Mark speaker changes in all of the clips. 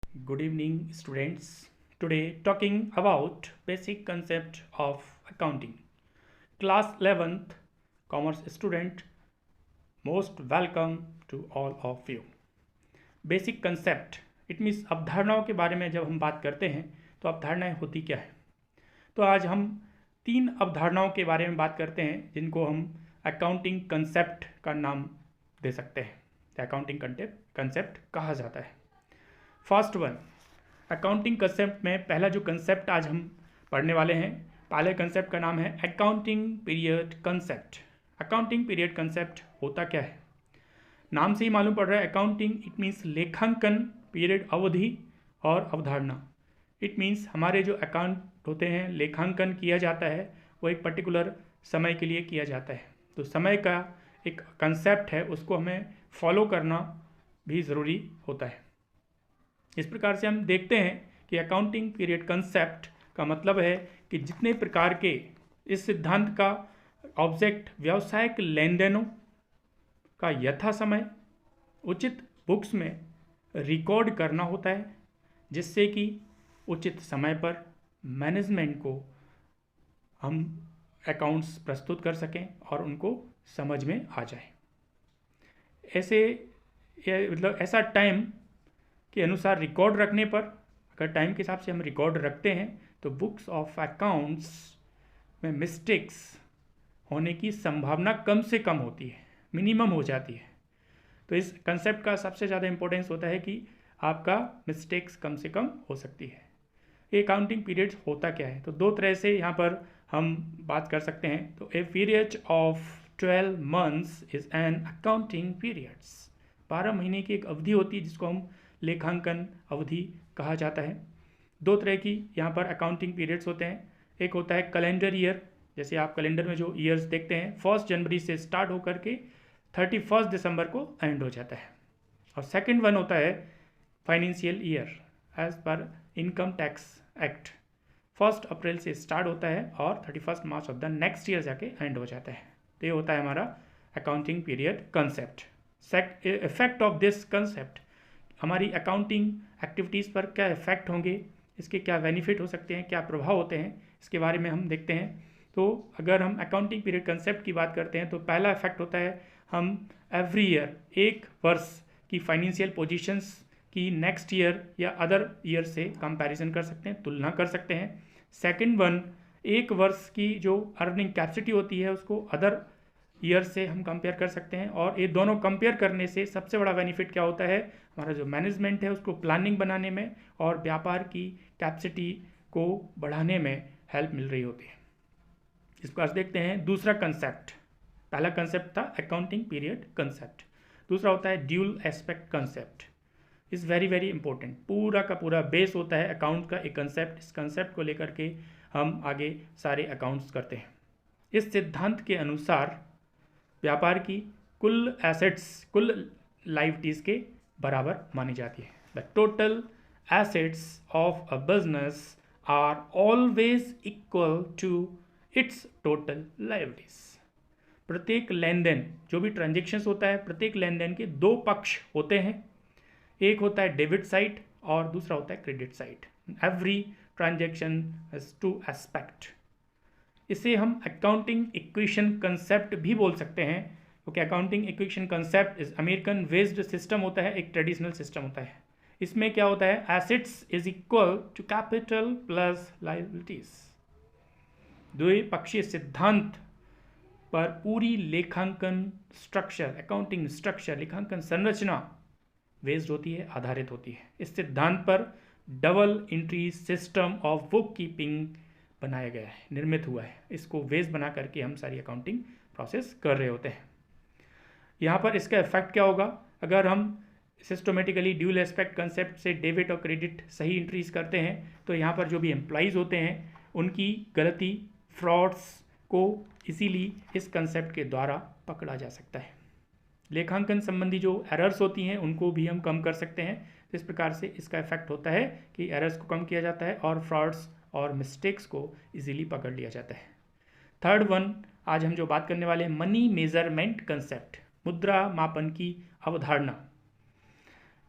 Speaker 1: Good evening, students. Today, talking about basic concept of accounting. Class 11th, commerce student, most welcome to all of you. Basic concept, it means अवधारणाओं के बारे में जब हम बात करते हैं तो अवधारणाएं होती क्या है। तो आज हम तीन अवधारणाओं के बारे में बात करते हैं जिनको हम अकाउंटिंग कंसेप्ट का नाम दे सकते हैं। अकाउंटिंग कंसेप्ट कहा जाता है। फर्स्ट वन, अकाउंटिंग कंसेप्ट में पहला जो कंसेप्ट आज हम पढ़ने वाले हैं, पहले कंसेप्ट का नाम है accounting period concept. Accounting period concept होता क्या है? नाम से ही मालूम पड़ रहा है, अकाउंटिंग इट मीन्स लेखांकन, पीरियड अवधि और अवधारणा। इट मीन्स हमारे जो अकाउंट होते हैं, लेखांकन किया जाता है वो एक पर्टिकुलर समय के लिए किया जाता है। तो समय का एक कंसेप्ट है, उसको हमें फॉलो करना भी ज़रूरी होता है। इस प्रकार से हम देखते हैं कि अकाउंटिंग पीरियड कंसेप्ट का मतलब है कि जितने प्रकार के इस सिद्धांत का ऑब्जेक्ट व्यावसायिक लेन देनों का यथा समय उचित बुक्स में रिकॉर्ड करना होता है, जिससे कि उचित समय पर मैनेजमेंट को हम अकाउंट्स प्रस्तुत कर सकें और उनको समझ में आ जाए। ऐसा टाइम के अनुसार रिकॉर्ड रखने पर, अगर टाइम के हिसाब से हम रिकॉर्ड रखते हैं तो बुक्स ऑफ अकाउंट्स में मिस्टेक्स होने की संभावना कम से कम होती है, मिनिमम हो जाती है। तो इस कंसेप्ट का सबसे ज़्यादा इंपॉर्टेंस होता है कि आपका मिस्टेक्स कम से कम हो सकती है। ये अकाउंटिंग पीरियड्स होता क्या है? तो दो तरह से यहाँ पर हम बात कर सकते हैं। तो a period of 12 months is an accounting periods. 12 महीने की एक अवधि होती है जिसको हम लेखांकन अवधि कहा जाता है। दो तरह की यहाँ पर अकाउंटिंग पीरियड्स होते हैं। एक होता है कैलेंडर ईयर, जैसे आप कैलेंडर में जो ईयर्स देखते हैं 1 जनवरी से स्टार्ट होकर के 31 दिसंबर को एंड हो जाता है। और सेकंड वन होता है financial year as per income tax act, 1 April से स्टार्ट होता है और 31 March of the next year जाके एंड हो जाता है। तो ये होता है हमारा accounting period concept. Effect of this concept, हमारी अकाउंटिंग एक्टिविटीज़ पर क्या इफेक्ट होंगे, इसके क्या बेनिफिट हो सकते हैं, क्या प्रभाव होते हैं, इसके बारे में हम देखते हैं। तो अगर हम अकाउंटिंग पीरियड कंसेप्ट की बात करते हैं तो पहला इफेक्ट होता है, हम एवरी ईयर एक वर्ष की फाइनेंशियल पोजीशंस की नेक्स्ट ईयर या अदर ईयर से कंपैरिजन कर सकते हैं, तुलना कर सकते हैं। सेकंड वन, एक वर्ष की जो अर्निंग कैपेसिटी होती है उसको अदर ईयर से हम कंपेयर कर सकते हैं। और ये दोनों कंपेयर करने से सबसे बड़ा बेनिफिट क्या होता है, हमारा जो मैनेजमेंट है उसको प्लानिंग बनाने में और व्यापार की कैपेसिटी को बढ़ाने में हेल्प मिल रही होती है। इस प्रकार देखते हैं दूसरा कंसेप्ट। पहला कंसेप्ट था अकाउंटिंग पीरियड कंसेप्ट, दूसरा होता है dual aspect concept. Is very very important, पूरा का पूरा बेस होता है अकाउंट का एक कंसेप्ट। इस कंसेप्ट को लेकर के हम आगे सारे अकाउंट्स करते हैं। इस सिद्धांत के अनुसार व्यापार की कुल एसेट्स कुल लायबिलिटीज़ के बराबर मानी जाती है। The total assets of a business are always equal to its total liabilities. प्रत्येक लेन देन, जो भी ट्रांजेक्शन्स होता है, प्रत्येक लेन देन के दो पक्ष होते हैं। एक होता है डेबिट साइड और दूसरा होता है credit side. Every transaction has to aspect. इसे हम अकाउंटिंग इक्वेशन कंसेप्ट भी बोल सकते हैं, क्योंकि accounting equation concept is American based system होता है, एक ट्रेडिशनल सिस्टम होता है। इसमें क्या होता है, assets is equal to capital plus liabilities. द्विपक्षीय सिद्धांत पर पूरी लेखांकन स्ट्रक्चर, अकाउंटिंग स्ट्रक्चर, लेखांकन संरचना बेस्ड होती है, आधारित होती है। इस सिद्धांत पर double entry system of book keeping बनाया गया है, निर्मित हुआ है। इसको बेस बना करके हम सारी अकाउंटिंग प्रोसेस कर रहे होते हैं। यहाँ पर इसका इफेक्ट क्या होगा, अगर हम सिस्टमेटिकली ड्यूल एस्पेक्ट कंसेप्ट से डेबिट और क्रेडिट सही इंट्रीज करते हैं तो यहाँ पर जो भी एम्प्लॉइज होते हैं उनकी गलती, फ्रॉड्स को इसीलिए इस कंसेप्ट के द्वारा पकड़ा जा सकता है। लेखांकन संबंधी जो एरर्स होती हैं उनको भी हम कम कर सकते हैं। इस प्रकार से इसका इफेक्ट होता है कि एरर्स को कम किया जाता है और फ्रॉड्स और मिस्टेक्स को इजीली पकड़ लिया जाता है। थर्ड वन, आज हम जो बात करने वाले हैं, मनी मेजरमेंट कंसेप्ट, मुद्रा मापन की अवधारणा।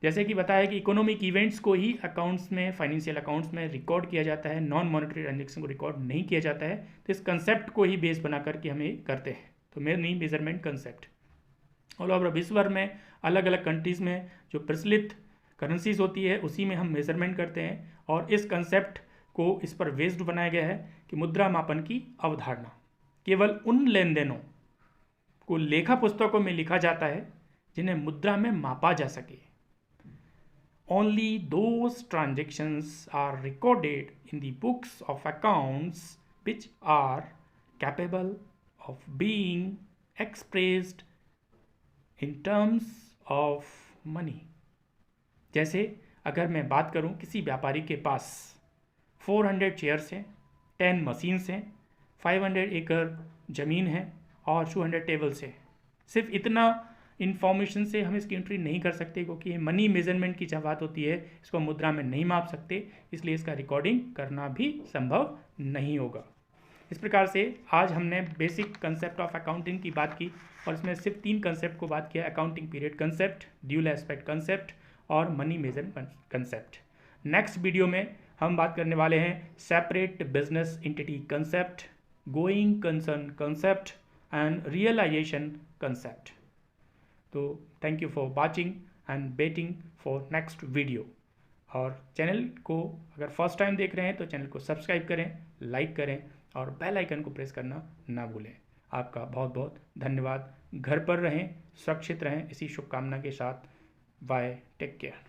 Speaker 1: जैसे कि बताया कि इकोनॉमिक इवेंट्स को ही अकाउंट्स में, फाइनेंशियल अकाउंट्स में रिकॉर्ड किया जाता है, नॉन मॉनेटरी ट्रांजेक्शन को रिकॉर्ड नहीं किया जाता है। तो इस कंसेप्ट को ही बेस बना करके हम ये करते हैं। तो money measurement concept all over विश्व भर में अलग अलग कंट्रीज़ में जो प्रचलित करेंसीज होती है उसी में हम मेजरमेंट करते हैं, और इस कंसेप्ट को इस पर बेस्ड बनाया गया है कि मुद्रा मापन की अवधारणा केवल उन लेन देनों को लेखा पुस्तकों में लिखा जाता है जिन्हें मुद्रा में मापा जा सके। Only those transactions are recorded in the books of accounts which are capable of being expressed in terms of money। जैसे अगर मैं बात करूं, किसी व्यापारी के पास 400 चेयर्स हैं, 10 मशीन्स हैं, 500 एकड़ ज़मीन है और 200 टेबल्स है, सिर्फ इतना इन्फॉर्मेशन से हम इसकी एंट्री नहीं कर सकते, क्योंकि ये मनी मेजरमेंट की जब बात होती है इसको मुद्रा में नहीं माप सकते, इसलिए इसका रिकॉर्डिंग करना भी संभव नहीं होगा। इस प्रकार से आज हमने बेसिक कंसेप्ट ऑफ अकाउंटिंग की बात की, और इसमें सिर्फ 3 कंसेप्ट को बात किया: accounting period concept, dual aspect concept और money measurement concept. Next video में हम बात करने वाले हैं separate business entity concept, going concern concept and realisation concept. तो thank you for watching and waiting for next video. और चैनल को अगर फर्स्ट टाइम देख रहे हैं तो चैनल को सब्सक्राइब करें, लाइक करें और बेल आइकन को प्रेस करना ना भूलें। आपका बहुत बहुत धन्यवाद। घर पर रहें, सुरक्षित रहें, इसी शुभकामना के साथ बाय, टेक केयर।